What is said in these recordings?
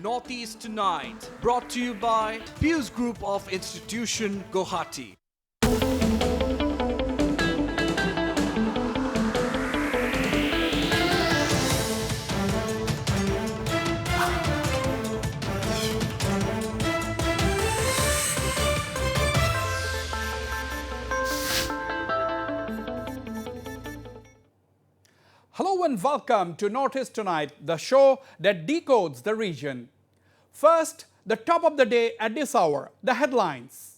Northeast Tonight, brought to you by Pius Group of Institution, Guwahati. Hello and welcome to Notice Tonight, the show that decodes the region. First, the top of the day at this hour, the headlines.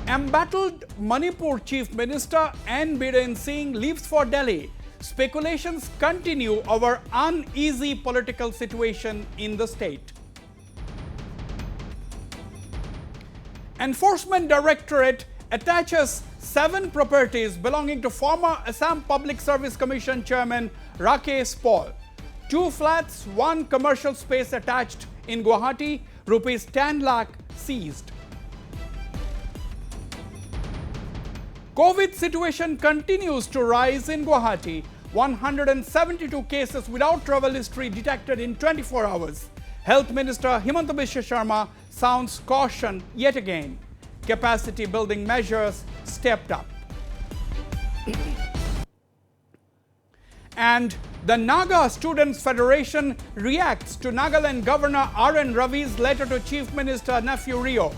Embattled Manipur Chief Minister N. Biren Singh leaves for Delhi. Speculations continue over uneasy political situation in the state. Enforcement Directorate attaches 7 properties belonging to former Assam Public Service Commission Chairman Rakesh Paul. 2 flats, 1 commercial space attached in Guwahati, rupees 10 lakh seized. COVID situation continues to rise in Guwahati. 172 cases without travel history detected in 24 hours. Health Minister Himanta Biswa Sharma sounds caution yet again. Capacity building measures stepped up. And the Naga Students Federation reacts to Nagaland Governor R.N. Ravi's letter to Chief Minister Nephew Rio.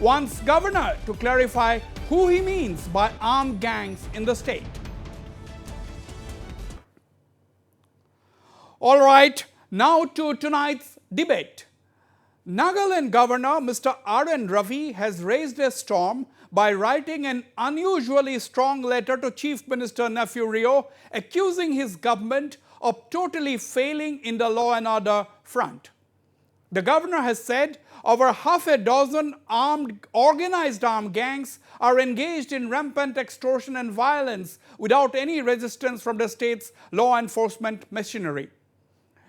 Wants Governor to clarify who he means by armed gangs in the state. All right, now to tonight's debate. Nagaland Governor Mr. R.N. Ravi has raised a storm by writing an unusually strong letter to Chief Minister Nephew Rio, accusing his government of totally failing in the law and order front. The governor has said over half a dozen organized armed gangs are engaged in rampant extortion and violence without any resistance from the state's law enforcement machinery.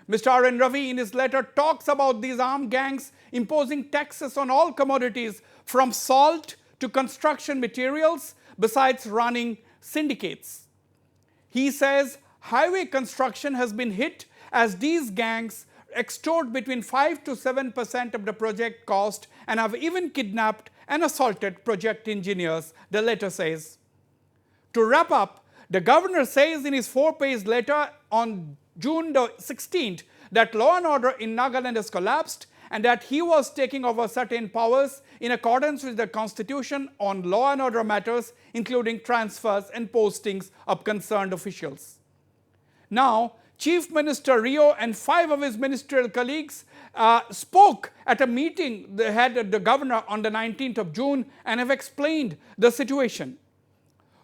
Mr. R.N. Ravi in his letter talks about these armed gangs imposing taxes on all commodities from salt to construction materials, besides running syndicates. He says highway construction has been hit as these gangs extort between 5 to 7% of the project cost and have even kidnapped and assaulted project engineers, the letter says. To wrap up, the governor says in his 4-page letter on June the 16th that law and order in Nagaland has collapsed and that he was taking over certain powers in accordance with the constitution on law and order matters, including transfers and postings of concerned officials. Now, Chief Minister Rio and 5 of his ministerial colleagues spoke at a meeting they had at the governor on the 19th of June and have explained the situation.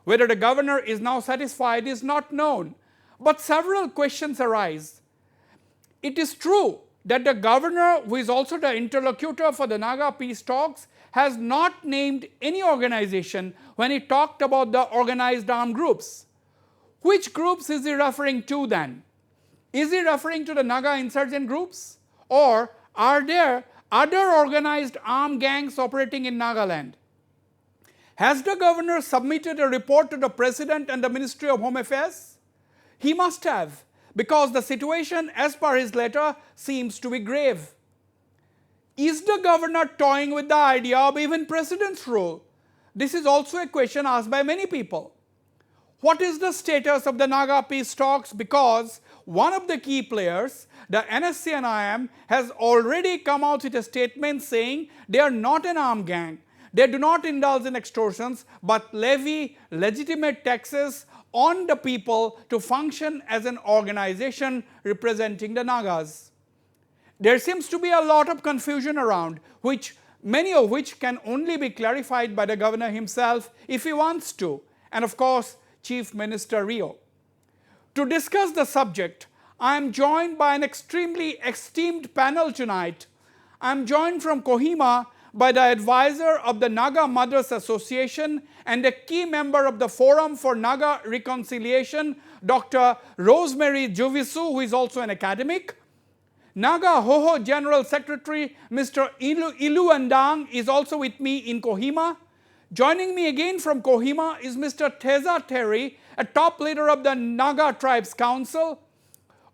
Whether the governor is now satisfied is not known, but several questions arise. It is true that the governor, who is also the interlocutor for the Naga peace talks, has not named any organization when he talked about the organized armed groups. Which groups is he referring to then? Is he referring to the Naga insurgent groups? Or are there other organized armed gangs operating in Nagaland? Has the governor submitted a report to the President and the Ministry of Home Affairs? He must have, because the situation as per his letter seems to be grave. Is the governor toying with the idea of even President's rule? This is also a question asked by many people. What is the status of the Naga peace talks? Because one of the key players, the NSCNIM, has already come out with a statement saying they are not an armed gang. They do not indulge in extortions but levy legitimate taxes on the people to function as an organization representing the Nagas. There seems to be a lot of confusion around, many of which can only be clarified by the governor himself if he wants to, and of course Chief Minister Rio. To discuss the subject, I am joined by an extremely esteemed panel tonight. I am joined from Kohima by the advisor of the Naga Mothers Association and a key member of the Forum for Naga Reconciliation, Dr. Rosemary Juvisu, who is also an academic. Naga Hoho General Secretary Mr. Ilu Andang is also with me in Kohima. Joining me again from Kohima is Mr. Teza Terry, a top leader of the Naga Tribes Council.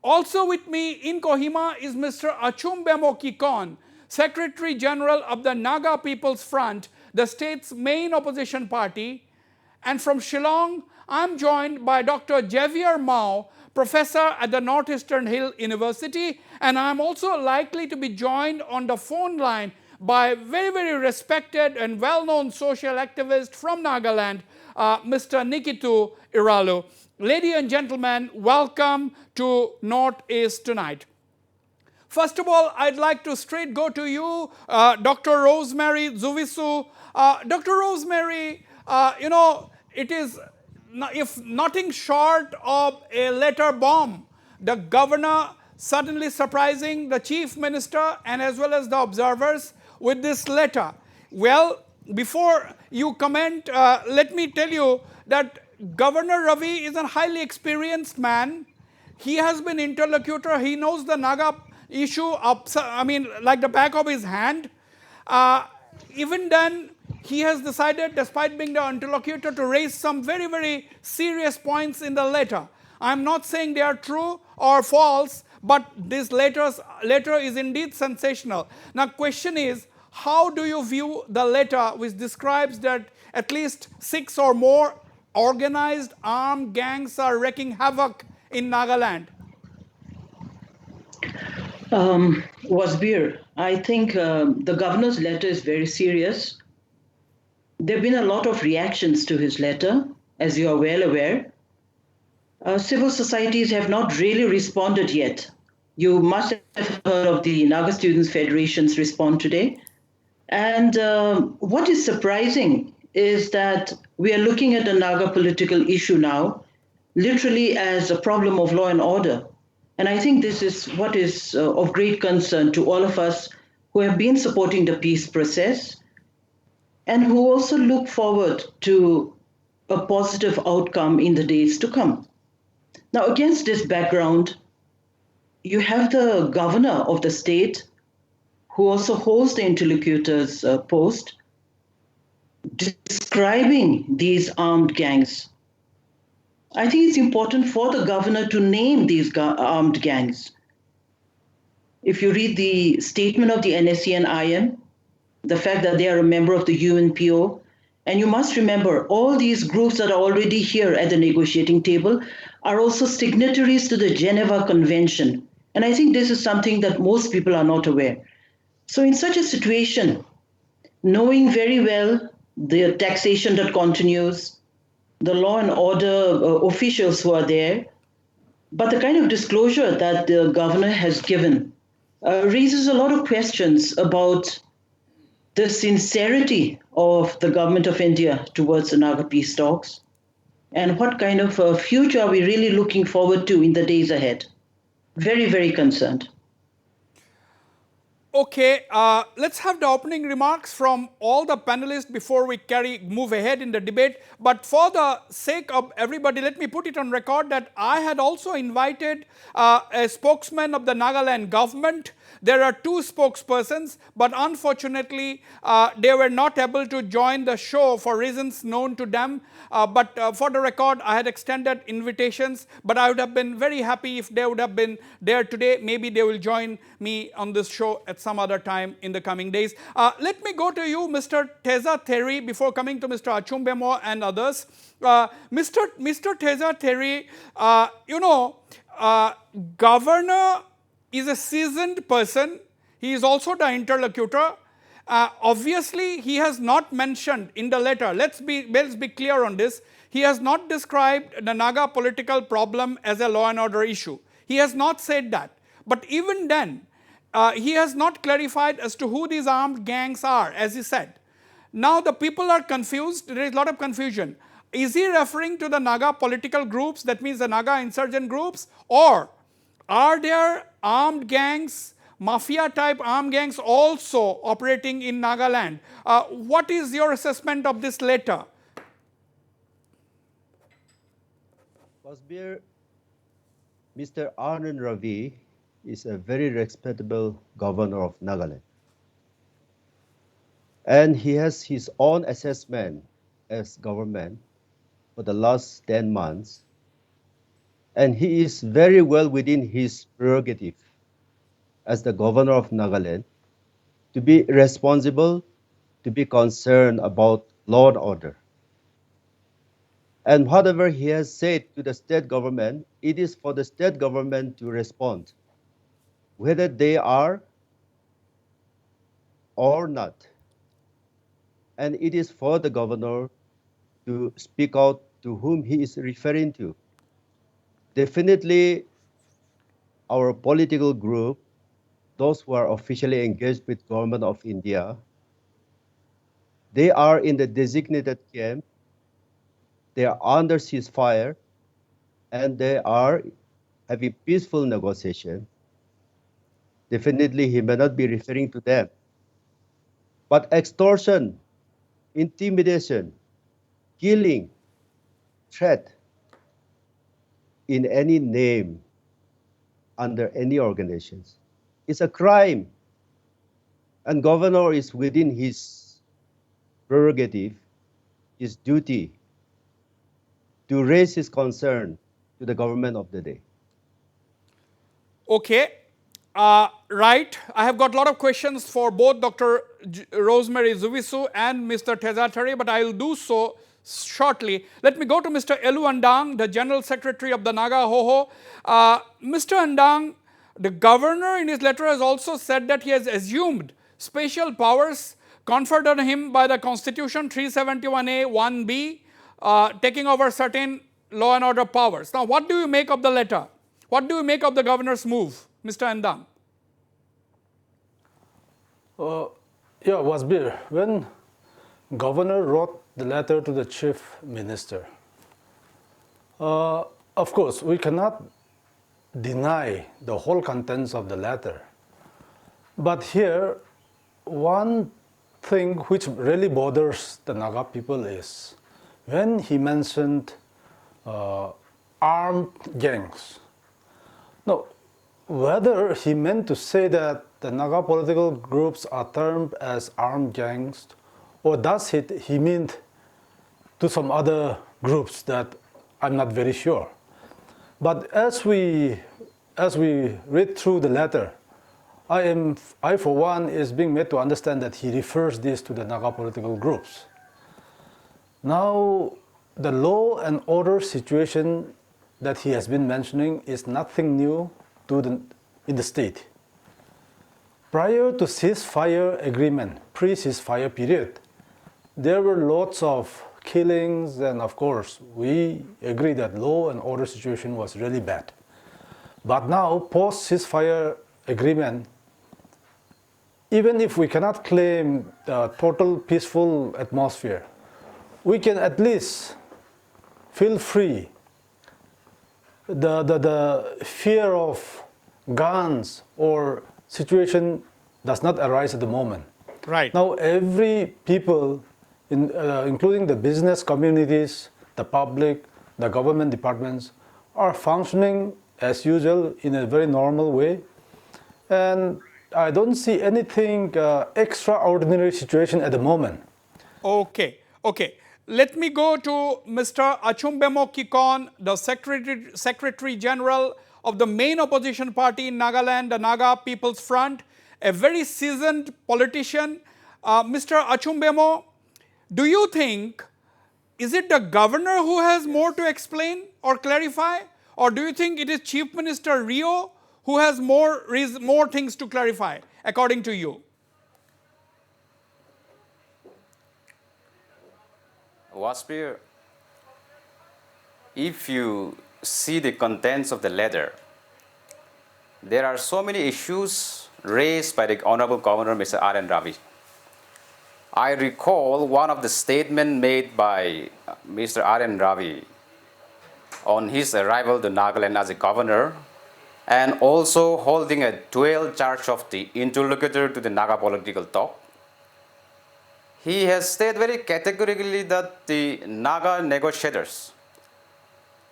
Also with me in Kohima is Mr. Achumbemo Kikon, Secretary General of the Naga People's Front, the state's main opposition party. And from Shillong, I'm joined by Dr. Javier Mao, professor at the Northeastern Hill University, and I'm also likely to be joined on the phone line by very, very respected and well-known social activist from Nagaland, Mr. Nikitu Iralu. Ladies and gentlemen, welcome to Northeast Tonight. First of all, I'd like to straight go to you, Dr. Rosemary Zuvisu. Dr. Rosemary, it is, if nothing short of a letter bomb, the governor suddenly surprising the chief minister and as well as the observers with this letter. Well, before you comment, let me tell you that Governor Ravi is a highly experienced man. He has been interlocutor. He knows the Naga issue, like the back of his hand. Even then, he has decided, despite being the interlocutor, to raise some very, very serious points in the letter. I'm not saying they are true or false, but this letter is indeed sensational. Now, question is, how do you view the letter which describes that at least 6 or more organized armed gangs are wreaking havoc in Nagaland? Wasbir, I think the governor's letter is very serious. There have been a lot of reactions to his letter, as you are well aware. Civil societies have not really responded yet. You must have heard of the Naga Students Federation's response today. And what is surprising is that we are looking at the Naga political issue now literally as a problem of law and order. And I think this is what is of great concern to all of us who have been supporting the peace process and who also look forward to a positive outcome in the days to come. Now, against this background, you have the governor of the state, who also holds the interlocutor's post, describing these armed gangs. I think it's important for the governor to name these armed gangs. If you read the statement of the NSC and IM, the fact that they are a member of the UNPO, and you must remember all these groups that are already here at the negotiating table are also signatories to the Geneva Convention. And I think this is something that most people are not aware. So in such a situation, knowing very well the taxation that continues, the law and order officials who are there, but the kind of disclosure that the governor has given raises a lot of questions about the sincerity of the government of India towards the Naga peace talks, and what kind of a future are we really looking forward to in the days ahead. Very, very concerned. Okay, let's have the opening remarks from all the panelists before we move ahead in the debate. But for the sake of everybody, let me put it on record that I had also invited a spokesman of the Nagaland government. There are 2 spokespersons, but unfortunately, they were not able to join the show for reasons known to them. But for the record, I had extended invitations, but I would have been very happy if they would have been there today. Maybe they will join me on this show at some other time in the coming days. Let me go to you, Mr. Teza Terry, before coming to Mr. Achumbemo and others. Mr. Teza Terry, governor is a seasoned person. He is also the interlocutor. Obviously, he has not mentioned in the letter, let's be clear on this, he has not described the Naga political problem as a law and order issue. He has not said that. But even then, he has not clarified as to who these armed gangs are, as he said. Now the people are confused, there is a lot of confusion. Is he referring to the Naga political groups, that means the Naga insurgent groups, or are there armed gangs, mafia-type armed gangs also operating in Nagaland? What is your assessment of this letter? Wasbir, Mr. Anand Ravi is a very respectable governor of Nagaland. And he has his own assessment as government for the last 10 months. and he is very well within his prerogative as the governor of Nagaland to be responsible, to be concerned about law and order. And whatever he has said to the state government, it is for the state government to respond, whether they are or not. And it is for the governor to speak out to whom he is referring to. Definitely, our political group, those who are officially engaged with government of India, they are in the designated camp, they are under ceasefire, and they are having peaceful negotiation. Definitely, he may not be referring to them. But extortion, intimidation, killing, threat in any name under any organizations is a crime. And governor is within his prerogative, his duty to raise his concern to the government of the day. Okay. Right. I have got a lot of questions for both Dr. Rosemary Zuvisu and Mr. Tezatari, but I will do so shortly. Let me go to Mr. Elu Andang, the General Secretary of the Naga Hoho. Mr. Andang, the governor in his letter has also said that he has assumed special powers conferred on him by the Constitution 371A 1B, taking over certain law and order powers. Now, what do you make of the letter? What do you make of the governor's move, Mr. Andang? Yeah, Wasbir, when governor wrote the letter to the chief minister, of course, we cannot deny the whole contents of the letter. But here, one thing which really bothers the Naga people is when he mentioned armed gangs. No, whether he meant to say that the Naga political groups are termed as armed gangs, or does he mean to some other groups that I'm not very sure. But as we read through the letter, I for one is being made to understand that he refers this to the Naga political groups. Now, the law and order situation that he has been mentioning is nothing new in the state. Prior to ceasefire agreement, pre-ceasefire period, there were lots of killings, and of course, we agree that law and order situation was really bad. But now, post-ceasefire agreement, even if we cannot claim a total peaceful atmosphere, we can at least feel free. The fear of guns or situation does not arise at the moment. Right. Now every people, including the business communities, the public, the government departments, are functioning as usual in a very normal way. And I don't see anything extraordinary situation at the moment. Okay. Let me go to Mr. Achumbemo Kikon, the Secretary General of the main opposition party in Nagaland, the Naga People's Front, a very seasoned politician. Mr. Achumbemo, do you think, is it the governor who has more to explain or clarify? Or do you think it is Chief Minister Rio who has more things to clarify, according to you? Wasbir, if you see the contents of the letter, there are so many issues raised by the Honorable Governor, Mr. R.N. Ravi. I recall one of the statements made by Mr. R.N. Ravi on his arrival to Nagaland as a governor, and also holding a dual charge of the interlocutor to the Naga political talk. He has stated very categorically that the Naga negotiators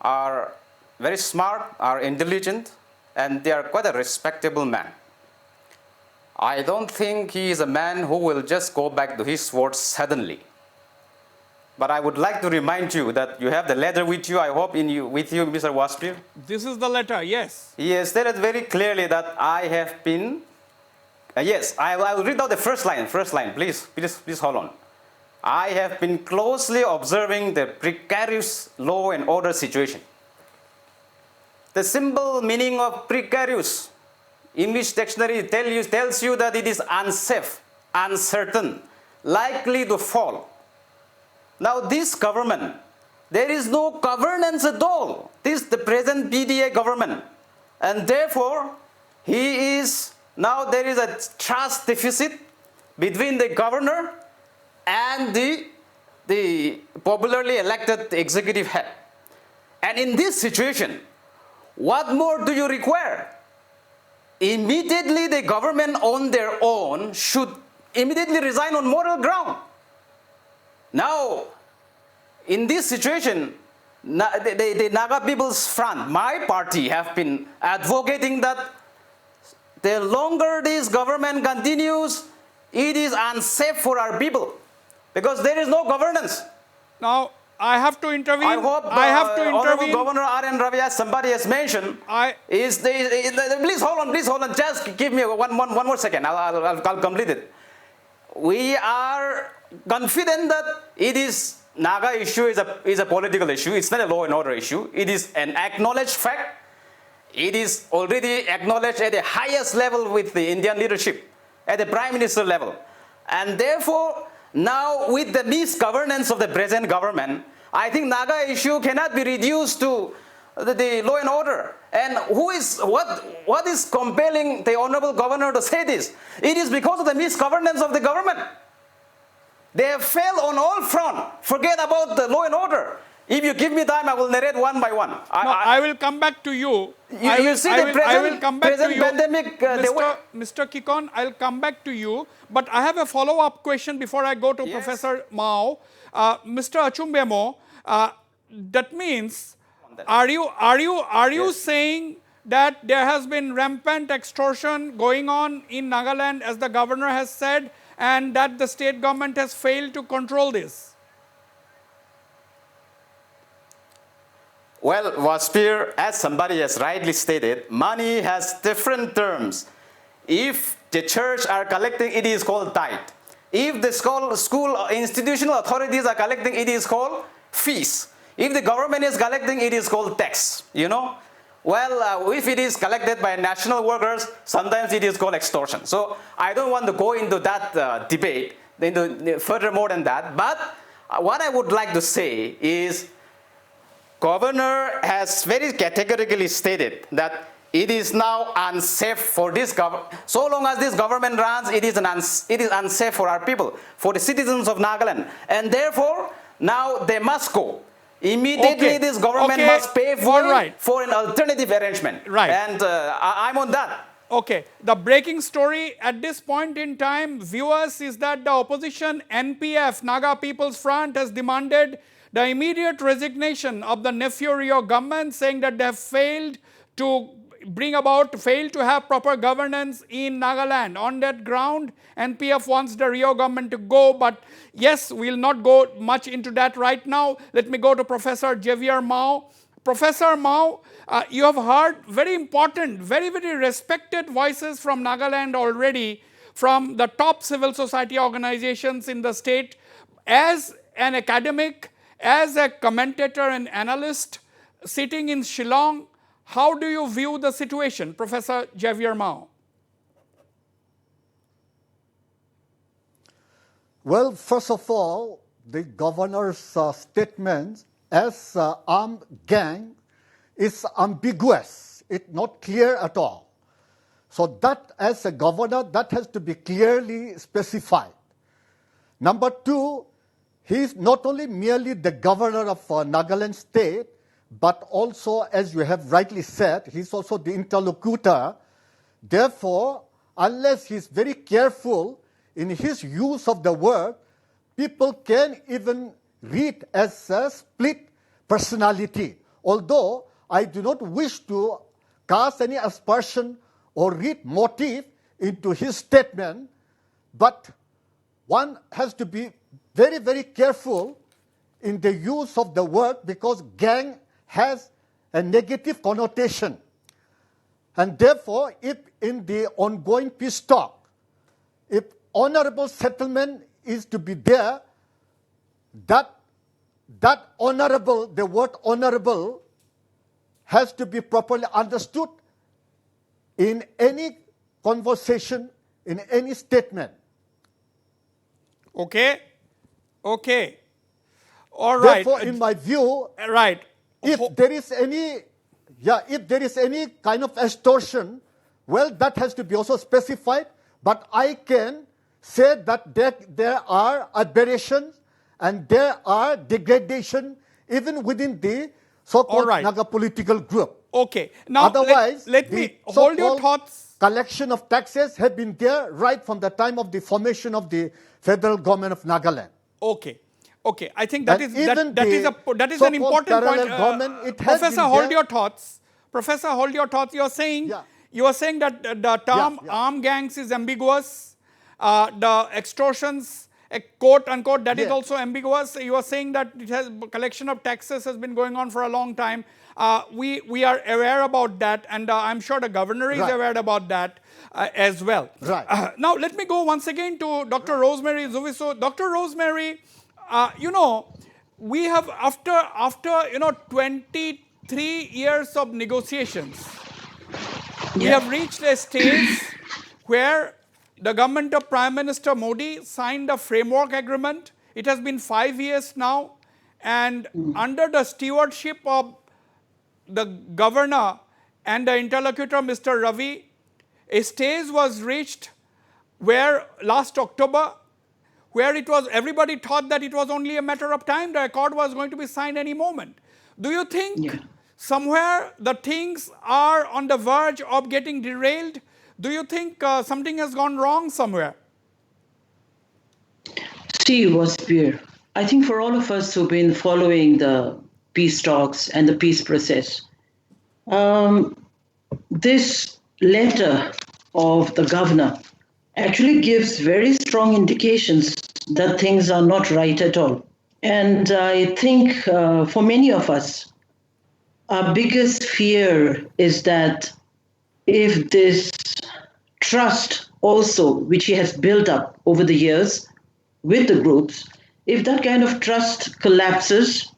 are very smart, are intelligent, and they are quite a respectable man. I don't think he is a man who will just go back to his words suddenly. But I would like to remind you that you have the letter with you, I hope, with you, Mr. Wasbir. This is the letter, yes. He has stated very clearly that I have been, yes, I will read out the first line, please hold on. I have been closely observing the precarious law and order situation. The simple meaning of precarious, English dictionary tells you that it is unsafe, uncertain, likely to fall. Now this government, there is no governance at all. This is the present PDA government. And therefore, there is a trust deficit between the governor and the popularly elected executive head. And in this situation, what more do you require? Immediately the government on their own should immediately resign on moral ground. Now, in this situation, the Naga People's Front, my party, have been advocating that the longer this government continues, it is unsafe for our people because there is no governance. Now, I have to intervene. I hope Honorable Governor R.N. Ravi, as somebody has mentioned, please hold on, just give me one more second, I'll complete it. We are confident that it is Naga issue is a political issue. It's not a law and order issue. It is an acknowledged fact. It is already acknowledged at the highest level with the Indian leadership, at the Prime Minister level. And therefore, now with the misgovernance of the present government, I think Naga issue cannot be reduced to the law and order. And what is compelling the Honorable Governor to say this? It is because of the misgovernance of the government. They have failed on all fronts. Forget about the law and order. If you give me time, I will narrate one by one. I will come back to you. You see the present pandemic. Mr. Kikon, I'll come back to you. But I have a follow-up question before I go to Professor Mao. Mr. Achumbemo, that means, are you saying that there has been rampant extortion going on in Nagaland, as the governor has said, and that the state government has failed to control this? Well, Wasbir, as somebody has rightly stated, money has different terms. If the church are collecting, it is called tithe. If the school institutional authorities are collecting, it is called fees. If the government is collecting, it is called tax, you know. Well, if it is collected by national workers, sometimes it is called extortion. So I don't want to go into that debate, furthermore than that. But what I would like to say is, Governor has very categorically stated that it is now unsafe for this government. So long as this government runs, it is unsafe for our people, for the citizens of Nagaland. And therefore, now they must go. Immediately, this government must pay for an alternative arrangement. Right. And I'm on that. Okay. The breaking story at this point in time, viewers, is that the opposition NPF, Naga People's Front, has demanded the immediate resignation of the Nephew Rio government, saying that they have failed to have proper governance in Nagaland. On that ground, NPF wants the Rio government to go, but yes, we will not go much into that right now. Let me go to Professor Javier Mao. Professor Mao, you have heard very important, very, very respected voices from Nagaland already, from the top civil society organizations in the state. As an academic, as a commentator and analyst sitting in Shillong, how do you view the situation, Professor Javier Mao? Well, first of all, the governor's statement as armed gang is ambiguous. It's not clear at all. So that, as a governor, that has to be clearly specified. Number two, he is not only merely the governor of Nagaland state, but also, as you have rightly said, he's also the interlocutor. Therefore, unless he's very careful in his use of the word, people can even read as a split personality. Although I do not wish to cast any aspersion or read motive into his statement, but one has to be very, very careful in the use of the word because gang has a negative connotation. And therefore, if in the ongoing peace talk, if honorable settlement is to be there, that honorable, the word honorable, has to be properly understood in any conversation, in any statement. Okay? Okay. All right. Therefore, in my view, Right. if there is any kind of extortion, well, that has to be also specified. But I can say that there are aberrations and there are degradation even within the so-called right. Naga political group. Okay. Now, Otherwise, let the me hold your so-called thoughts. collection of taxes have been there right from the time of the formation of the federal government of Nagaland. Okay. Okay. I think that And is even that is an so-called important parallel point. government, it has Professor, been hold there. your thoughts. Professor, hold your thoughts. Yeah. You are saying that the term Yeah. armed gangs is ambiguous. The extortions, quote unquote, that is Yes. also ambiguous. You are saying that it has collection of taxes has been going on for a long time. We are aware about that, and I'm sure the governor is Right. aware about that as well. Right. Now let me go once again to Dr. Rosemary Zuviso. Dr. Rosemary, we have after 23 years of negotiations, we have reached a stage where the government of Prime Minister Modi signed a framework agreement. It has been 5 years now, and under the stewardship of the governor and the interlocutor, Mr. Ravi, a stage was reached where last October, where it was everybody thought that it was only a matter of time, the accord was going to be signed any moment. Do you think somewhere the things are on the verge of getting derailed? Do you think something has gone wrong somewhere? See, Wasbir, I think for all of us who've been following the peace talks and the peace process, this letter of the governor actually gives very strong indications that things are not right at all. And I think for many of us, our biggest fear is that if this trust also, which he has built up over the years with the groups, if that kind of trust collapses,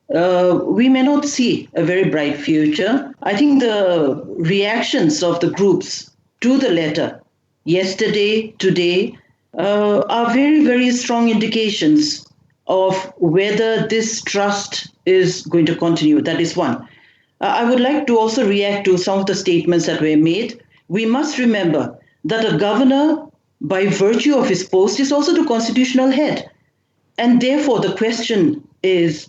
we may not see a very bright future. I think the reactions of the groups to the letter yesterday, today, are very, very strong indications of whether this trust is going to continue. That is one. I would like to also react to some of the statements that were made. We must remember that a governor, by virtue of his post, is also the constitutional head. And therefore, the question is,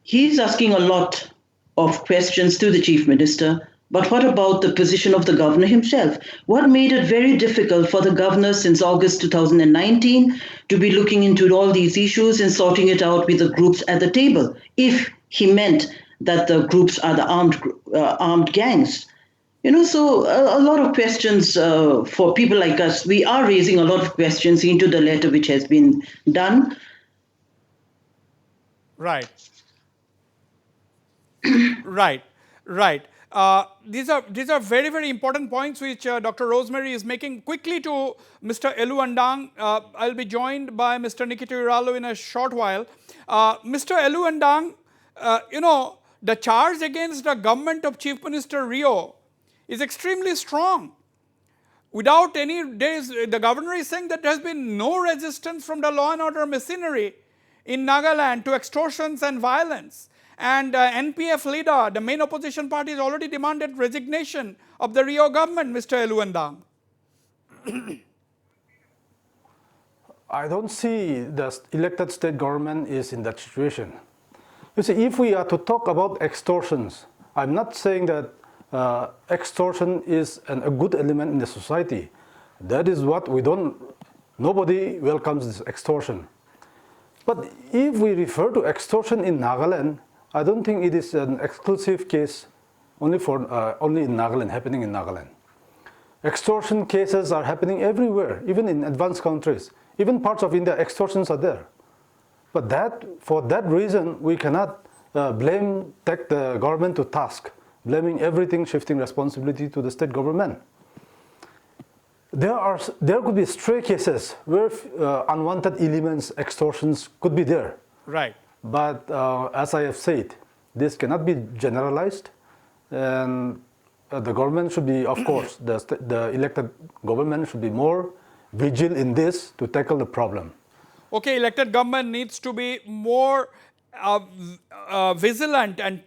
he's asking a lot of questions to the chief minister, but what about the position of the governor himself? What made it very difficult for the governor since August 2019 to be looking into all these issues and sorting it out with the groups at the table, if he meant that the groups are the armed gangs? So a lot of questions for people like us. We are raising a lot of questions into the letter which has been done. Right. Right. These are very, very important points which Dr. Rosemary is making. Quickly to Mr. Elu Andang, I'll be joined by Mr. Nikita Uralo in a short while. Mr. Elu Andang, the charge against the government of Chief Minister Rio is extremely strong. Without any, the governor is saying that there has been no resistance from the law and order machinery in Nagaland to extortions and violence. And NPF leader, the main opposition party, has already demanded resignation of the Rio government, Mr. Eluandang. I don't see the elected state government is in that situation. You see, if we are to talk about extortions, I'm not saying that extortion is a good element in the society. That is what nobody welcomes this extortion. But if we refer to extortion in Nagaland, I don't think it is an exclusive case only in Nagaland, happening in Nagaland. Extortion cases are happening everywhere, even in advanced countries. Even parts of India, extortions are there. But for that reason, we cannot take the government to task, blaming everything, shifting responsibility to the state government. There could be stray cases where unwanted elements, extortions could be there. Right. But as I have said, this cannot be generalized, and the government should be, of course, the elected government should be more vigilant in this to tackle the problem. Okay, elected government needs to be more vigilant and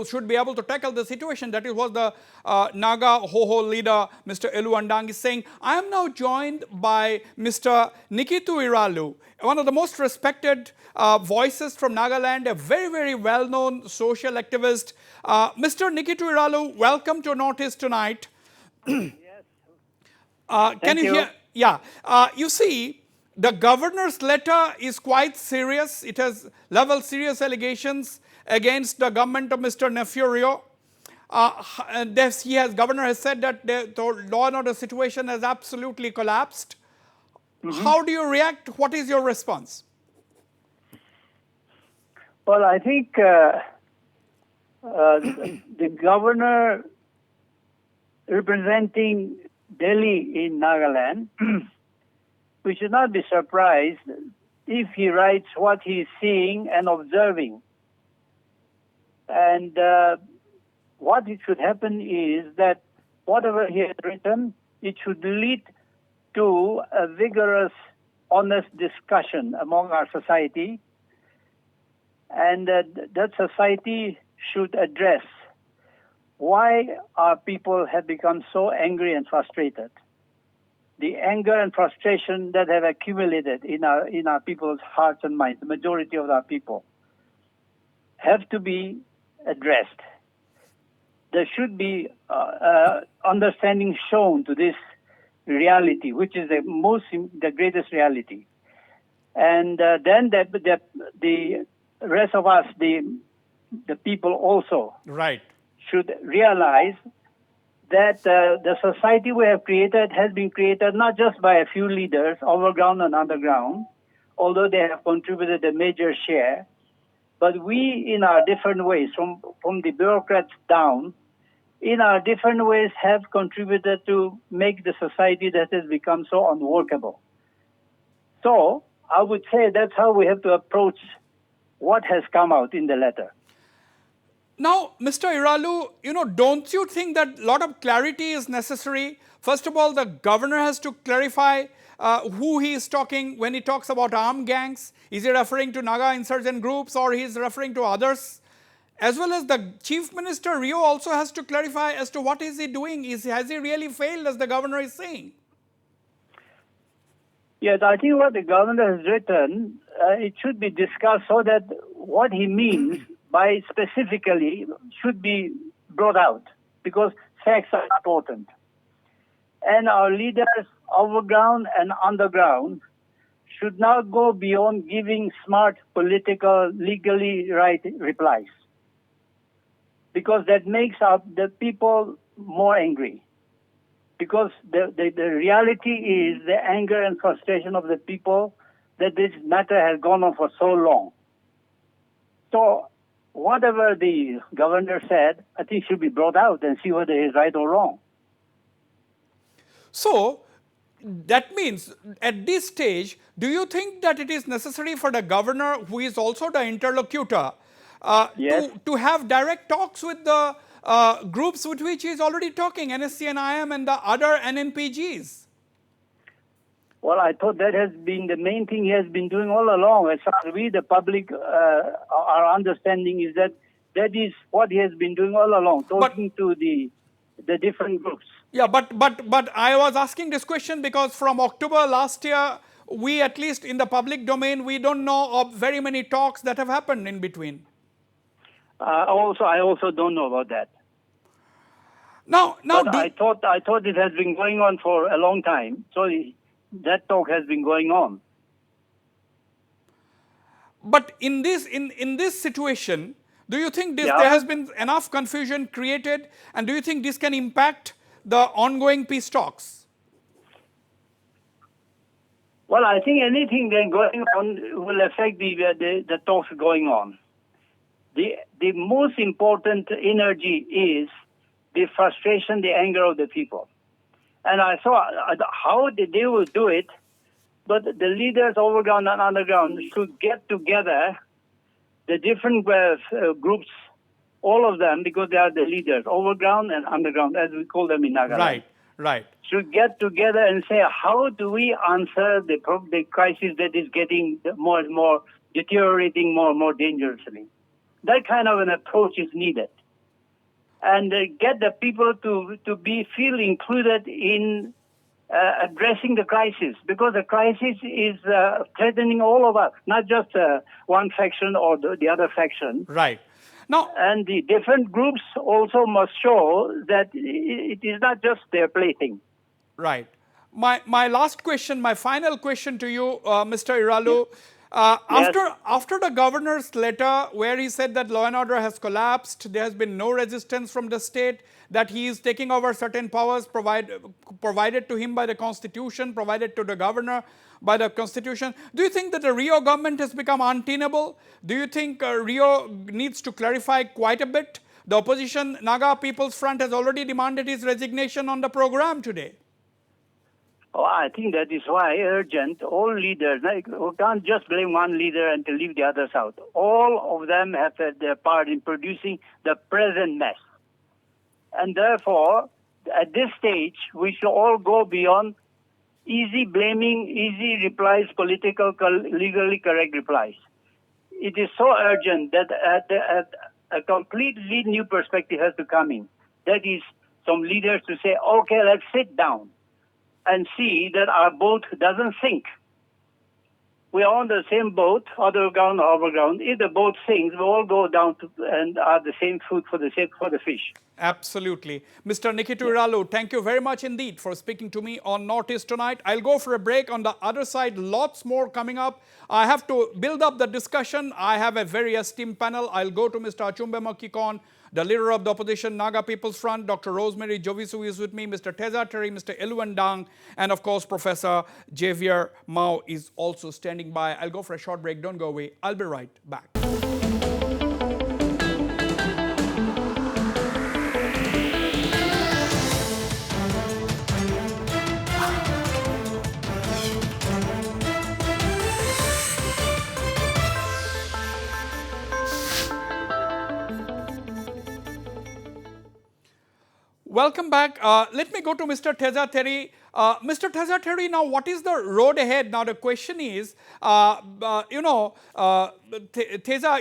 should be able to tackle the situation. That is what the Naga Hoho leader, Mr. Elu Andang, is saying. I am now joined by Mr. Nikitu Iralu, one of the most respected voices from Nagaland, a very, very well-known social activist. Mr. Nikitu Iralu, welcome to Notice Tonight. Yes. Can you hear? Yeah. You see, the governor's letter is quite serious. It has leveled serious allegations against the government of Mr. Nefurio. Governor has said that the law and order situation has absolutely collapsed. How do you react? What is your response? Well, I think the governor representing Delhi in Nagaland, we should not be surprised if he writes what he is seeing and observing. And what it should happen is that whatever he has written, it should lead to a vigorous, honest discussion among our society. And that society should address why our people have become so angry and frustrated. The anger and frustration that have accumulated in our people's hearts and minds, the majority of our people, have to be addressed. There should be understanding shown to this reality, which is the greatest reality. And then the rest of us, the people also, right, should realize that the society we have created has been created not just by a few leaders, overground and underground, although they have contributed a major share, but we, in our different ways, from the bureaucrats down, in our different ways have contributed to make the society that has become so unworkable. So I would say that's how we have to approach what has come out in the letter. Now, Mr. Iralu, don't you think that a lot of clarity is necessary? First of all, the governor has to clarify who he is talking when he talks about armed gangs. Is he referring to Naga insurgent groups or he is referring to others? As well as the Chief Minister Rio also has to clarify as to what is he doing. Has he really failed, as the governor is saying? Yes, I think what the governor has written, it should be discussed so that what he means by specifically should be brought out, because facts are important. And our leaders, overground and underground, should not go beyond giving smart, political, legally right replies, because that makes the people more angry. Because the reality is the anger and frustration of the people that this matter has gone on for so long. So whatever the governor said, I think should be brought out and see whether he's right or wrong. So that means at this stage, do you think that it is necessary for the governor, who is also the interlocutor, Yes. to have direct talks with the groups with which he is already talking, NSC and IM and the other NNPGs? Well, I thought that has been the main thing he has been doing all along. As far as we, the public, our understanding is that that is what he has been doing all along, talking to the different groups. Yeah, but I was asking this question because from October last year, we, at least in the public domain, we don't know of very many talks that have happened in between. I also don't know about that. Now, but I thought it has been going on for a long time. So that talk has been going on. But in this situation, do you think there has been enough confusion created, and do you think this can impact the ongoing peace talks? Well, I think anything then going on will affect the talks going on. The most important energy is the frustration, the anger of the people. And I saw how they will do it, but the leaders overground and underground should get together, the different groups, all of them, because they are the leaders, overground and underground, as we call them in Nagaland. Right. Should get together and say, how do we answer the crisis that is getting more and more deteriorating more and more dangerously? That kind of an approach is needed. And get the people to feel included in addressing the crisis, because the crisis is threatening all of us, not just one faction or the other faction. Right. Now, and the different groups also must show that it is not just their plaything. Right. My last question, my final question to you, Mr. Iralu. After the governor's letter where he said that law and order has collapsed, there has been no resistance from the state, that he is taking over certain powers provided to him by the constitution, provided to the governor by the constitution, do you think that the Rio government has become untenable? Do you think Rio needs to clarify quite a bit? The opposition, Naga People's Front, has already demanded his resignation on the program today. Oh, I think that is why urgent. All leaders, we can't just blame one leader and to leave the others out. All of them have their part in producing the present mess. And therefore, at this stage, we should all go beyond easy blaming, easy replies, political, legally correct replies. It is so urgent that a completely new perspective has to come in. That is, some leaders to say, okay, let's sit down and see that our boat doesn't sink. We are on the same boat, underground or overground. If the boat sinks, we all go down and are the same food for the fish. Absolutely. Mr. Nikitu Iralu, thank you very much indeed for speaking to me on Northeast tonight. I'll go for a break. On the other side, lots more coming up. I have to build up the discussion. I have a very esteemed panel. I'll go to Mr. Achumbe Makikon, the leader of the opposition Naga People's Front, Dr. Rosemary Jovisu is with me, Mr. Teza Terry, Mr. Eluan Dang, and of course, Professor Javier Mao is also standing by. I'll go for a short break. Don't go away. I'll be right back. Welcome back. Let me go to Mr. Teza Terry. Mr. Teza Terry, now what is the road ahead? Now the question is, Teza,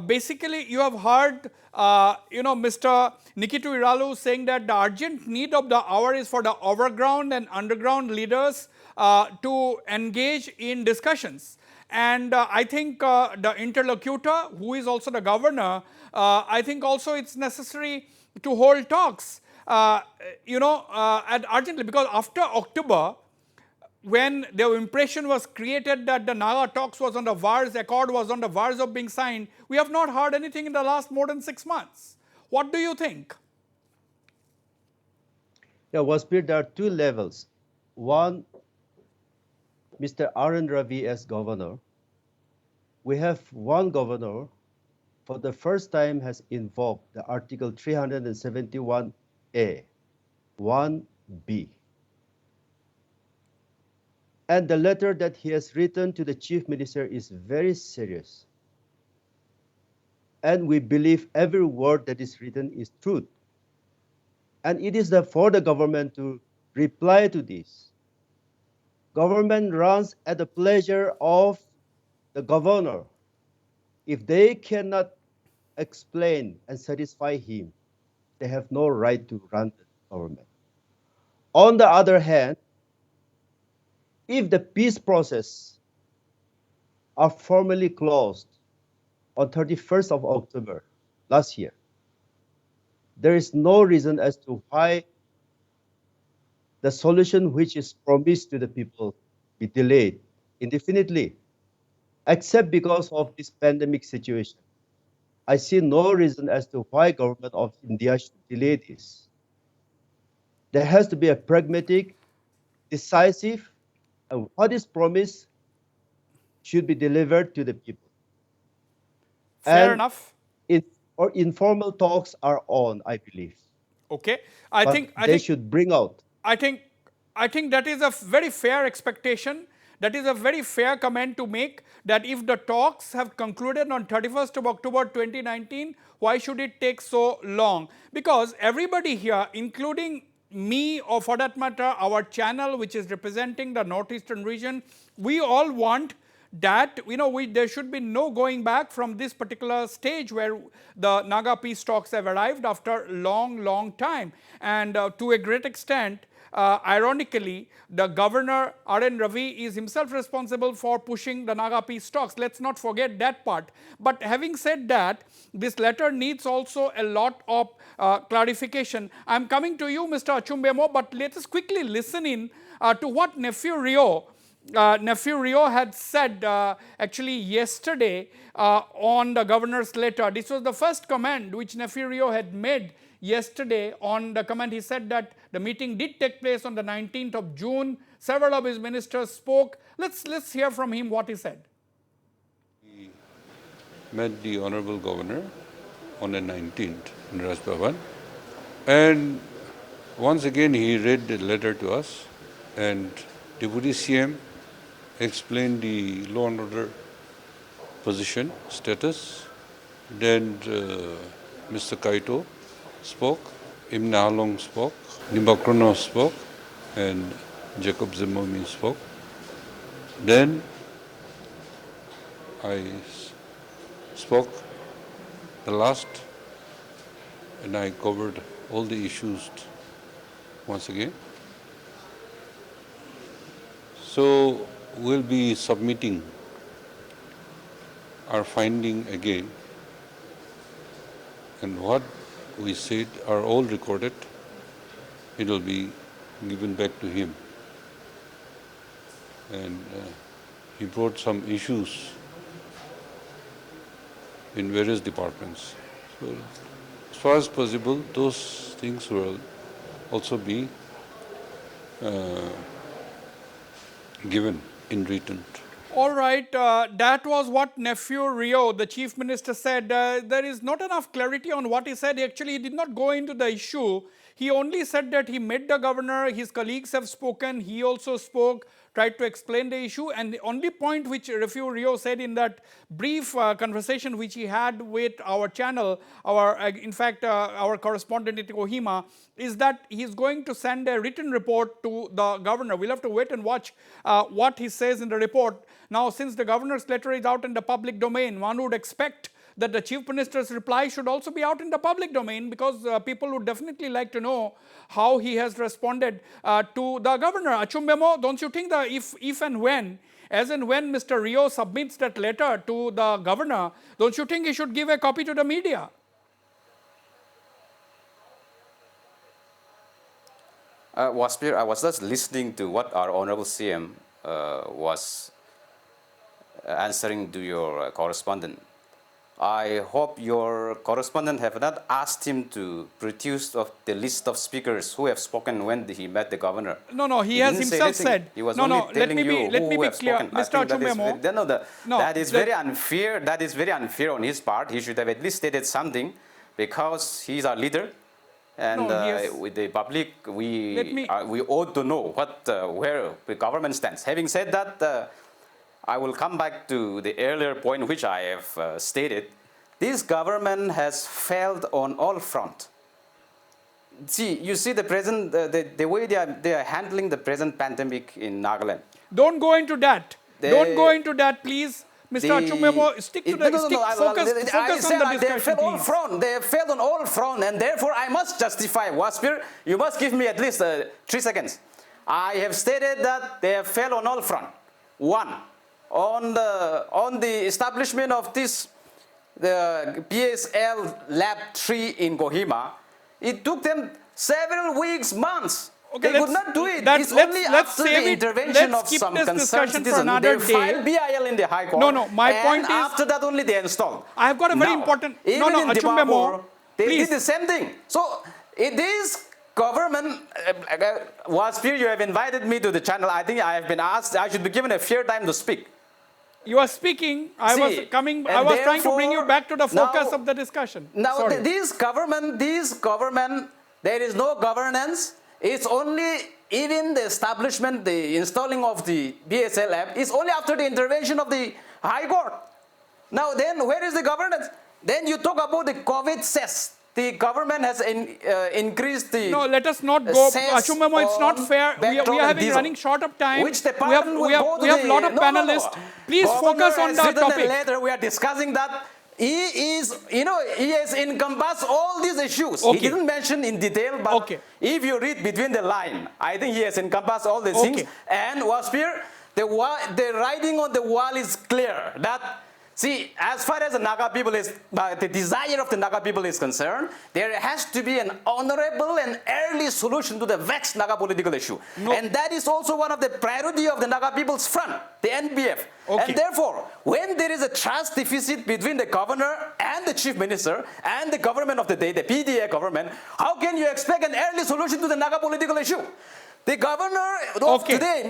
basically you have heard, Mr. Nikitu Iralu saying that the urgent need of the hour is for the overground and underground leaders to engage in discussions. And I think the interlocutor, who is also the governor, I think also it's necessary to hold talks, urgently, because after October, when the impression was created that the Naga talks was on the verge, accord was on the verge of being signed, we have not heard anything in the last more than 6 months. What do you think? Yeah, Wasbir, there are two levels. One, Mr. R.N. Ravi as governor. We have one governor for the first time has invoked the Article 371A, 1B. And the letter that he has written to the Chief Minister is very serious. And we believe every word that is written is truth. And it is for the government to reply to this. Government runs at the pleasure of the governor. If they cannot explain and satisfy him, they have no right to run the government. On the other hand, if the peace process are formally closed on 31st of October last year, there is no reason as to why the solution which is promised to the people be delayed indefinitely, except because of this pandemic situation. I see no reason as to why government of India should delay this. There has to be a pragmatic, decisive, what is promised should be delivered to the people. Fair And enough. informal talks are on, I believe. Okay. But they should bring out. I think that is a very fair expectation. That is a very fair comment to make, that if the talks have concluded on 31st of October 2019, why should it take so long? Because everybody here, including me, or for that matter our channel which is representing the northeastern region, we all want that there should be no going back from this particular stage where the Naga peace talks have arrived after long time. And to a great extent, ironically, the governor R.N. Ravi is himself responsible for pushing the Naga peace talks. Let's not forget that part. But having said that, this letter needs also a lot of clarification. I am coming to you, Mr. Achumbemo, but let us quickly listen in to what Nephew Rio had said actually yesterday on the governor's letter. This was the first comment which Nephew Rio had made yesterday on the comment. He said that the meeting did take place on the 19th of June. Several of his ministers spoke. Let's hear from him what he said. We met the Honorable Governor on the 19th in Raj Bhavan, and once again he read the letter to us, and Deputy CM explained the law and order position, status. Then Mr. Kaito spoke, Im Nahalong spoke, Nimbakrono spoke, and Jacob Zimomi spoke. Then I spoke the last, and I covered all the issues once again. So we'll be submitting our finding again, and what we said are all recorded. It will be given back to him. And he brought some issues in various departments. So as far as possible, those things will also be given in written. All right, that was what Nephew Rio, the Chief Minister, said. There is not enough clarity on what he said. Actually, he did not go into the issue. He only said that he met the governor, his colleagues have spoken, he also spoke, tried to explain the issue, and the only point which Nephew Rio said in that brief conversation which he had with our channel, our correspondent in Kohima, is that he is going to send a written report to the governor. We'll have to wait and watch what he says in the report. Now, since the governor's letter is out in the public domain, one would expect that the Chief Minister's reply should also be out in the public domain, because people would definitely like to know how he has responded to the governor. Achumbemo, don't you think that if and when, as and when Mr. Rio submits that letter to the governor, don't you think he should give a copy to the media? Wasbir, I was just listening to what our Honorable CM was answering to your correspondent. I hope your correspondent have not asked him to produce of the list of speakers who have spoken when he met the governor. No, he has himself said. He was only telling you let me who be have clear, spoken. Mr. Achumbemo. That is very unfair. That is very unfair on his part. He should have at least stated something, because he is our leader, and with the public, we ought to know where the government stands. Having said that, I will come back to the earlier point which I have stated. This government has failed on all fronts. See, you see the present, the way they are handling the present pandemic in Nagaland. Don't go into that. Don't go into that, please. Mr. Achumbemo, stick to focus on the discussion, please. They have failed on all fronts, and therefore I must justify. Wasbir, you must give me at least 3 seconds. I have stated that they have failed on all fronts. One, on the establishment of the PSL Lab 3 in Kohima, it took them several weeks, months. Okay, they could not do it. It's only after the intervention of some concerned citizens. They filed BIL in the High Court. No, my point is, after that only they installed. I have got a very important... Even in Achumbemo, Dimapur, they please. did the same thing. So it is government, Wasbir, you have invited me to the channel. I think I have been asked, I should be given a fair time to speak. You are speaking. I was trying to bring you back to the focus of the discussion. Now, this government, there is no governance. It's only, even the establishment, the installing of the BSL app is only after the intervention of the High Court. Now, then, where is the governance? Then you talk about the COVID cess. The government has increased the. No, let us not go. Ashum Memo, it's not fair. We are running short of time. Which department we have a lot of panelists. Please focus on the topic. Later, we are discussing that. He has encompassed all these issues. Okay. He didn't mention in detail, but if you read between the line, I think he has encompassed all these things. And Wasbir, the writing on the wall is clear that. See, as far as the Naga people the desire of the Naga people is concerned, there has to be an honorable and early solution to the vexed Naga political issue. No. And that is also one of the priority of the Naga people's front, the NBF. Okay. And therefore, when there is a trust deficit between the governor and the chief minister and the government of the day, the PDA government, how can you expect an early solution to the Naga political issue? The governor of today,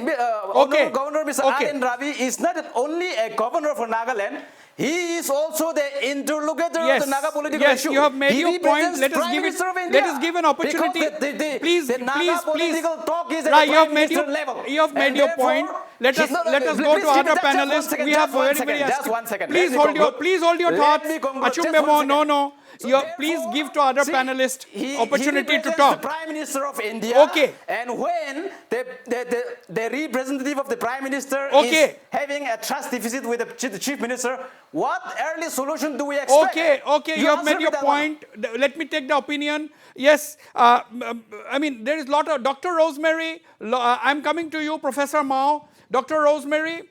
Honorable Governor Mr. R.N. Ravi, is not only a governor for Nagaland, he is also the interlocutor of the Naga political issue. Yes, you have made your point. Let us give an opportunity. Please, political talk is at the Prime Minister level. You have made your point. Let us go to other panelists. We have very just 1 second. Please hold your thoughts. Achum Memo, no. Please give to other panelists opportunity to talk. The Prime Minister of India. Okay. And when the representative of the Prime Minister is having a trust deficit with the Chief Minister, what early solution do we expect? Okay. You have made your point. Let me take the opinion. Yes, I mean, there is a lot of Dr. Rosemary. I'm coming to you, Professor Mao. Dr. Rosemary,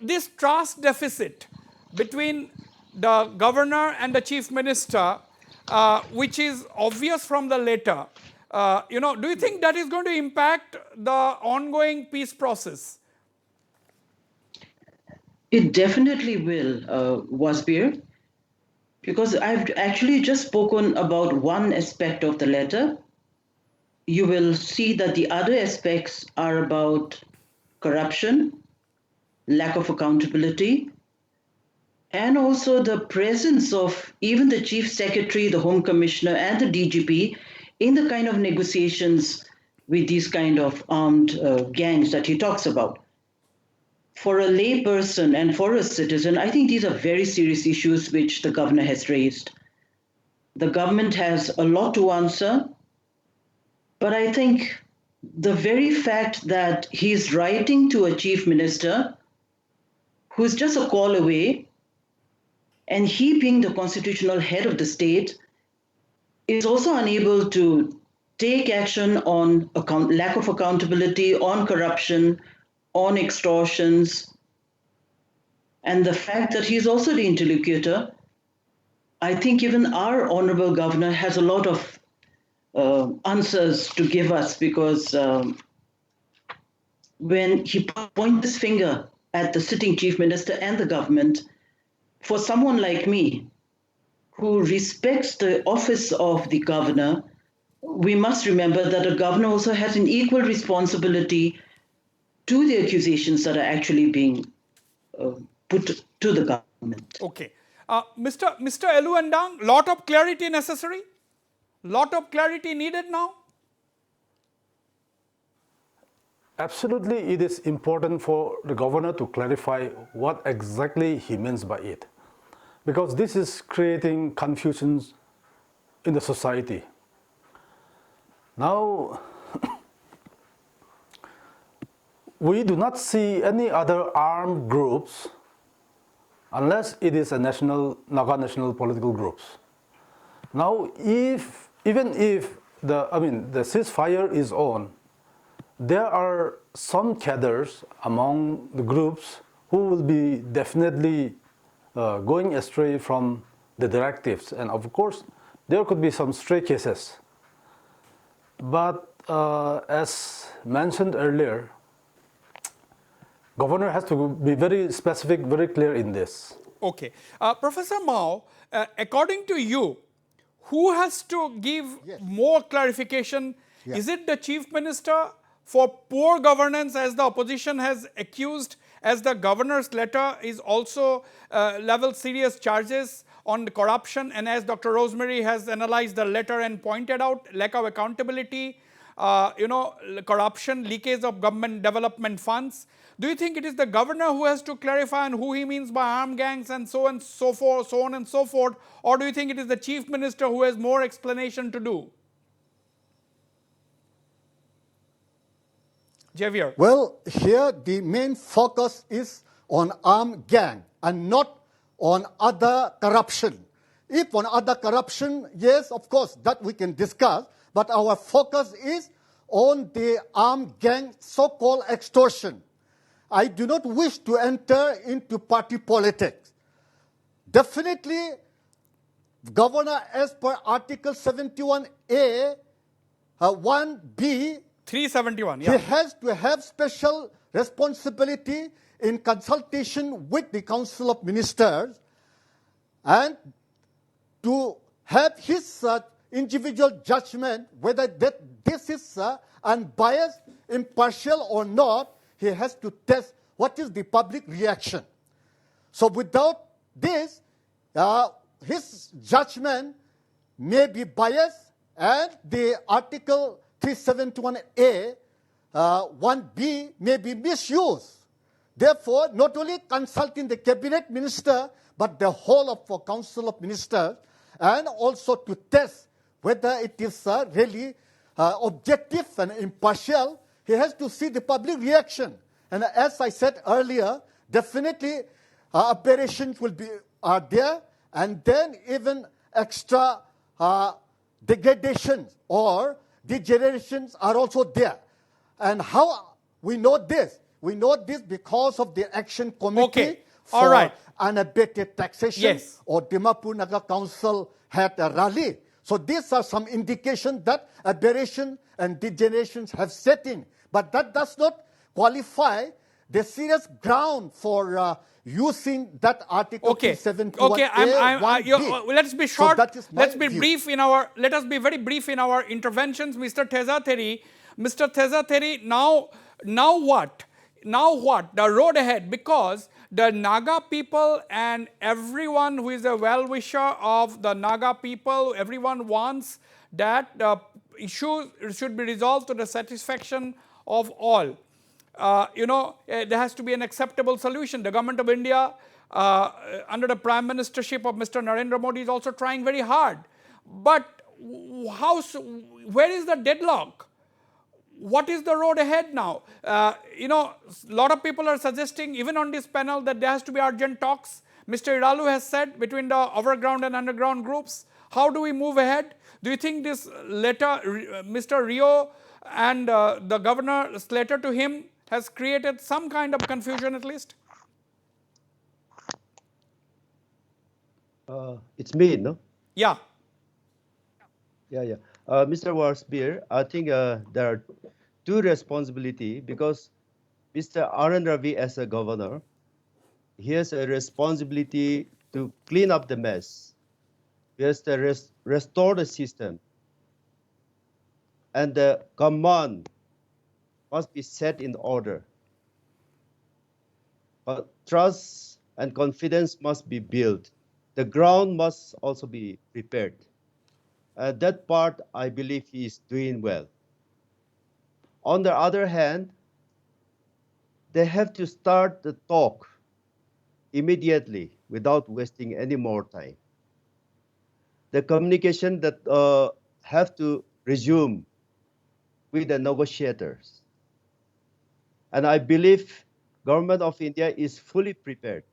this trust deficit between the governor and the chief minister, which is obvious from the letter, do you think that is going to impact the ongoing peace process? It definitely will, Wasbir, because I've actually just spoken about one aspect of the letter. You will see that the other aspects are about corruption, lack of accountability, and also the presence of even the Chief Secretary, the Home Commissioner, and the DGP in the kind of negotiations with these kind of armed gangs that he talks about. For a lay person and for a citizen, I think these are very serious issues which the governor has raised. The government has a lot to answer, but I think the very fact that he's writing to a chief minister who's just a call away, and he being the constitutional head of the state, is also unable to take action on lack of accountability, on corruption, on extortions, and the fact that he's also the interlocutor. I think even our honorable governor has a lot of answers to give us, because when he points his finger at the sitting chief minister and the government, for someone like me, who respects the office of the governor, we must remember that a governor also has an equal responsibility to the accusations that are actually being put to the government. Okay. Mr. Eluendang, lot of clarity necessary? Lot of clarity needed now? Absolutely, it is important for the governor to clarify what exactly he means by it, because this is creating confusions in the society. Now, we do not see any other armed groups unless it is a Naga national political groups. Now, even if the ceasefire is on, there are some cadres among the groups who will be definitely going astray from the directives, and of course there could be some stray cases. But as mentioned earlier, governor has to be very specific, very clear in this. Okay. Professor Mao, according to you, who has to give more clarification Yeah. Is it the chief minister for poor governance, as the opposition has accused, as the governor's letter is also level serious charges on the corruption, and as Dr. Rosemary has analyzed the letter and pointed out lack of accountability, corruption, leakage of government development funds? Do you think it is the governor who has to clarify on who he means by armed gangs and so on and so forth, so on and so forth, or do you think it is the chief minister who has more explanation to do? Javier. Well, here the main focus is on armed gang and not on other corruption. If on other corruption, yes, of course, that we can discuss, but our focus is on the armed gang so-called extortion. I do not wish to enter into party politics. Definitely, Governor, as per Article 71A, 1B, 371, he yeah. has to have special responsibility in consultation with the Council of Ministers and to have his individual judgment whether this is unbiased, impartial or not. He has to test what is the public reaction. So without this, his judgment may be biased and the Article 371A, 1B may be misused. Therefore, not only consulting the cabinet minister, but the whole of the council of ministers, and also to test whether it is really objective and impartial, he has to see the public reaction. And as I said earlier, definitely aberrations are there, and then even extra degradations or degenerations are also there. And how we know this? We know this because of the Action Committee All for right. Unabated Taxation, Yes. or Dimapur Naga Council had a rally. So these are some indications that aberration and degenerations have set in. But that does not qualify the serious ground for using that Article 371A, let's be short. So that is my Let's be view. brief in our. Let us be very brief in our interventions, Mr. Tezatheri. Mr. Tezatheri, now what? Now what? The road ahead, because the Naga people and everyone who is a well-wisher of the Naga people, everyone wants that the issue should be resolved to the satisfaction of all. There has to be an acceptable solution. The government of India, under the prime ministership of Mr. Narendra Modi, is also trying very hard. But where is the deadlock? What is the road ahead now? A lot of people are suggesting, even on this panel, that there has to be urgent talks. Mr. Iralu has said between the overground and underground groups. How do we move ahead? Do you think this letter, Mr. Rio and the governor's letter to him, has created some kind of confusion at least? It's me, no? Yeah. Yeah. Mr. Wasbir, I think there are two responsibility, because Mr. Arun Ravi, as a governor, he has a responsibility to clean up the mess. He has to restore the system. And the command must be set in order. But trust and confidence must be built. The ground must also be prepared. That part, I believe he is doing well. On the other hand, they have to start the talk immediately without wasting any more time. The communication that have to resume with the negotiators. And I believe government of India is fully prepared,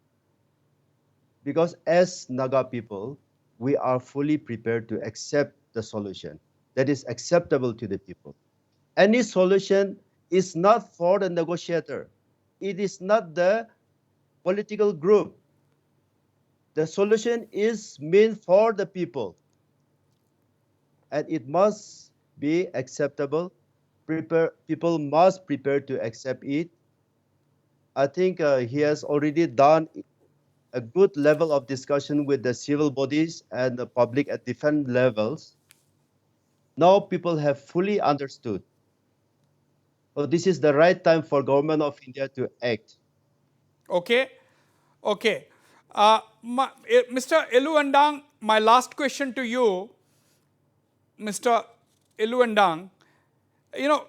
because as Naga people, we are fully prepared to accept the solution that is acceptable to the people. Any solution is not for the negotiator. It is not the political group. The solution is meant for the people. And it must be acceptable. People must prepare to accept it. I think he has already done a good level of discussion with the civil bodies and the public at different levels. Now people have fully understood. So this is the right time for government of India to act. Okay, okay. Mr. Eluandang, my last question to you, Mr. Eluandang, you know,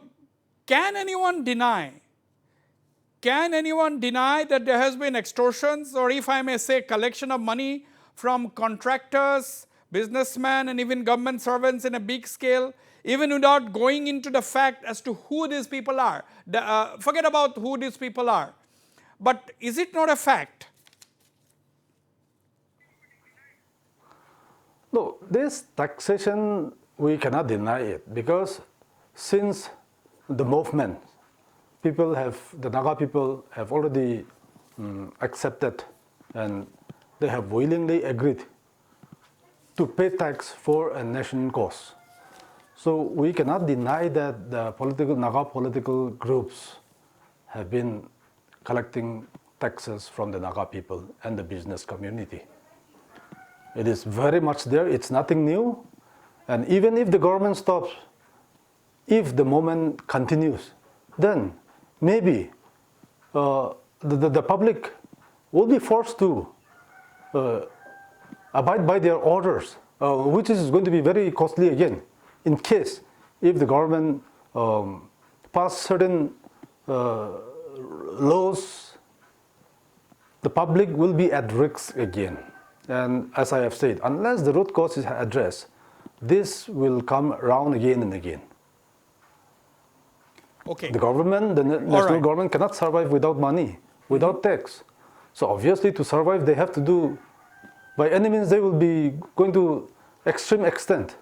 can anyone deny that there has been extortions, or if I may say collection of money from contractors, businessmen and even government servants in a big scale, even without going into the fact as to who these people are? Forget about who these people are. But is it not a fact? No, this taxation, we cannot deny it, because since the movement, the Naga people have already accepted, and they have willingly agreed to pay tax for a national cause. So we cannot deny that the Naga political groups have been collecting taxes from the Naga people and the business community. It is very much there, it's nothing new. And even if the government stops, if the movement continues, then maybe the public will be forced to abide by their orders, which is going to be very costly again, in case if the government pass certain laws, the public will be at risk again. And as I have said, unless the root cause is addressed, this will come around again and again. Okay. The government, the national government cannot survive without money, without tax. So obviously to survive, they have to do, by any means, they will be going to extreme extent.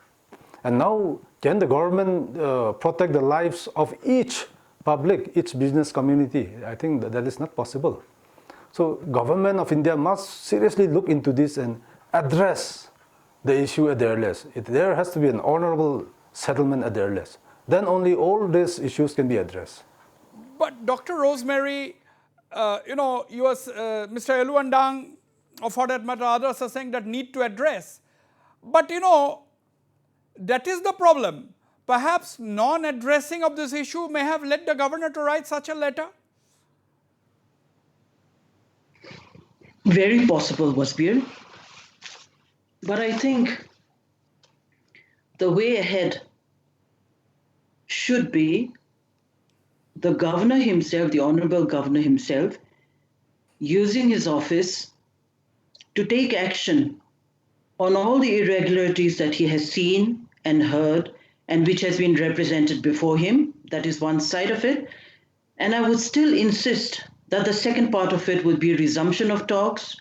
And now, can the government protect the lives of each public, each business community? I think that is not possible. So government of India must seriously look into this and address the issue at the earliest. There has to be an honorable settlement at the earliest. Then only all these issues can be addressed. But Dr. Rosemary, Mr. Eluandang, or for that matter, others are saying that need to address. But that is the problem. Perhaps non-addressing of this issue may have led the governor to write such a letter. Very possible, Wasbir. But I think the way ahead should be the governor himself, the honorable governor himself, using his office to take action on all the irregularities that he has seen and heard and which has been represented before him. That is one side of it. And I would still insist that the second part of it would be resumption of talks,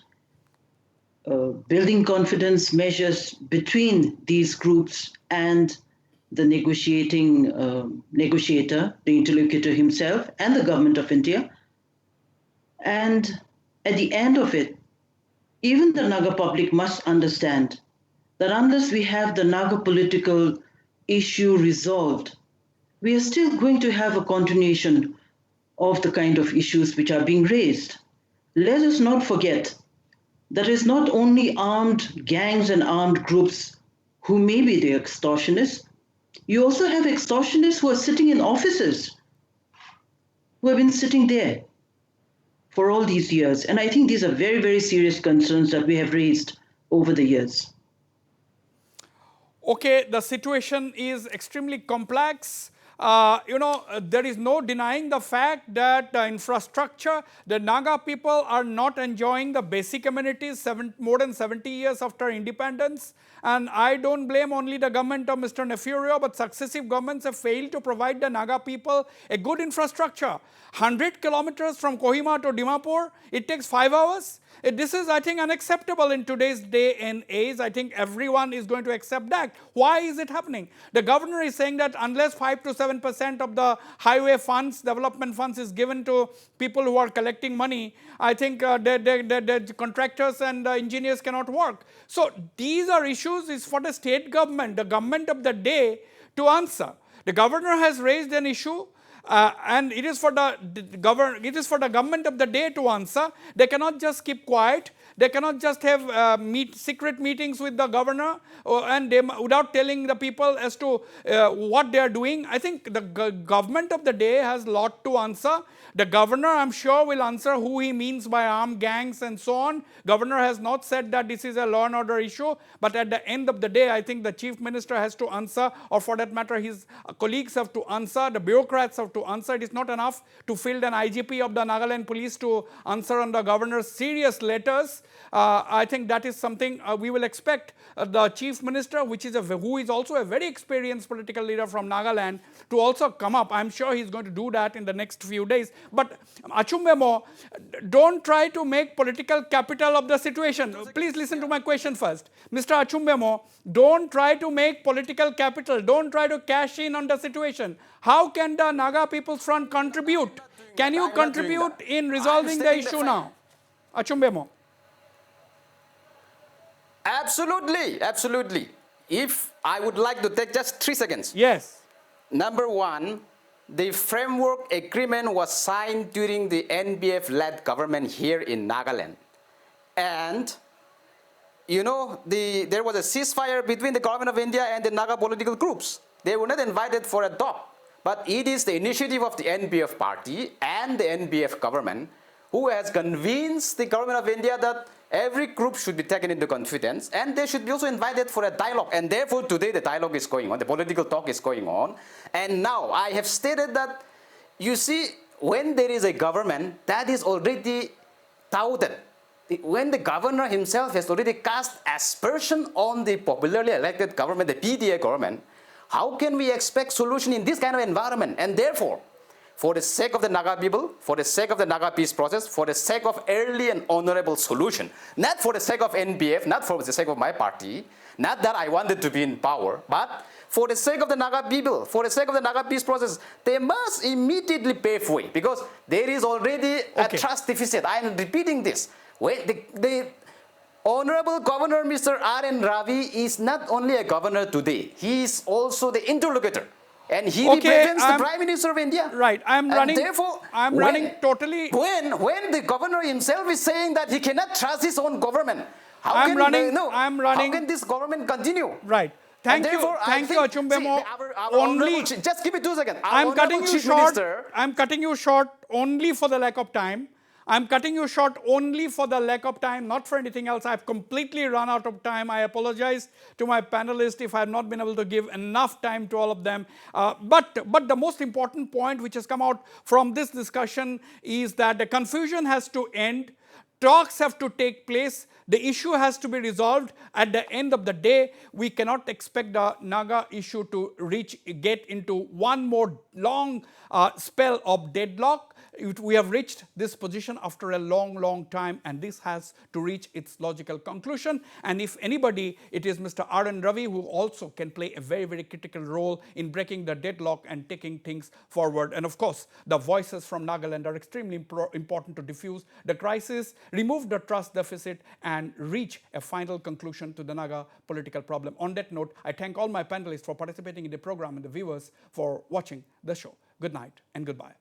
building confidence measures between these groups and the negotiator, the interlocutor himself, and the government of India. And at the end of it, even the Naga public must understand that unless we have the Naga political issue resolved, we are still going to have a continuation of the kind of issues which are being raised. Let us not forget that it's not only armed gangs and armed groups who may be the extortionists. You also have extortionists who are sitting in offices, who have been sitting there for all these years. And I think these are very, very serious concerns that we have raised over the years. Okay, the situation is extremely complex. There is no denying the fact that the infrastructure, the Naga people are not enjoying the basic amenities more than 70 years after independence. And I don't blame only the government of Mr. Nefurio, but successive governments have failed to provide the Naga people a good infrastructure. 100 kilometers from Kohima to Dimapur, it takes 5 hours. This is, I think, unacceptable in today's day and age. I think everyone is going to accept that. Why is it happening? The governor is saying that unless 5 to 7% of the highway funds, development funds is given to people who are collecting money, I think the contractors and the engineers cannot work. So these are issues is for the state government, the government of the day to answer. The governor has raised an issue. And it is for the government of the day to answer. They cannot just keep quiet. They cannot just have secret meetings with the governor and without telling the people as to what they are doing. I think the government of the day has a lot to answer. The governor, I'm sure, will answer who he means by armed gangs and so on. Governor has not said that this is a law and order issue, but at the end of the day, I think the chief minister has to answer, or for that matter, his colleagues have to answer, the bureaucrats have to answer. It is not enough to field an IGP of the Nagaland police to answer on the governor's serious letters. I think that is something we will expect the chief minister, who is also a very experienced political leader from Nagaland, to also come up. I'm sure he's going to do that in the next few days. But Achumbemo, don't try to make political capital of the situation. Please listen to my question first. Mr. Achumbemo, don't try to make political capital. Don't try to cash in on the situation. How can the Naga People's Front contribute? Can you contribute in resolving the issue now? Achumbemo. Absolutely, absolutely. If I would like to take just 3 seconds. Yes. Number one, the framework agreement was signed during the NBF-led government here in Nagaland. And, you know, there was a ceasefire between the government of India and the Naga political groups. They were not invited for a talk. But it is the initiative of the NBF party and the NBF government who has convinced the government of India that every group should be taken into confidence and they should be also invited for a dialogue. And therefore, today the dialogue is going on, the political talk is going on. And now I have stated that, you see, when there is a government that is already touted, when the governor himself has already cast aspersion on the popularly elected government, the PDA government, how can we expect solution in this kind of environment? And therefore, for the sake of the Naga people, for the sake of the Naga peace process, for the sake of early and honorable solution, not for the sake of NBF, not for the sake of my party, not that I wanted to be in power, but for the sake of the Naga people, for the sake of the Naga peace process, they must immediately pave way because there is already a trust deficit. I am repeating this. The Honorable Governor Mr. R.N. Ravi is not only a governor today, he is also the interlocutor. And he represents the Prime Minister of India. Right. I'm running totally. When the governor himself is saying that he cannot trust his own government, how can this government continue? Right. Thank you, Achumbemo. Just give me 2 seconds. I'm cutting you short only for the lack of time. I'm cutting you short only for the lack of time, not for anything else. I've completely run out of time. I apologize to my panelists if I have not been able to give enough time to all of them. But the most important point which has come out from this discussion is that the confusion has to end. Talks have to take place. The issue has to be resolved. At the end of the day, we cannot expect the Naga issue to get into one more long spell of deadlock. We have reached this position after a long time, and this has to reach its logical conclusion. And if anybody, it is Mr. R.N. Ravi, who also can play a very critical role in breaking the deadlock and taking things forward. And of course, the voices from Nagaland are extremely important to diffuse the crisis, remove the trust deficit, and reach a final conclusion to the Naga political problem. On that note, I thank all my panelists for participating in the program and the viewers for watching the show. Good night and goodbye.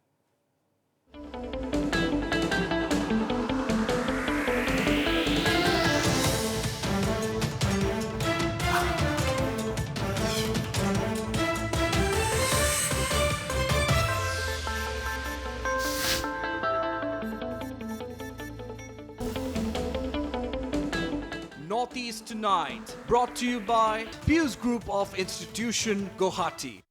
Northeast Tonight, brought to you by Pius Group of Institution, Guwahati.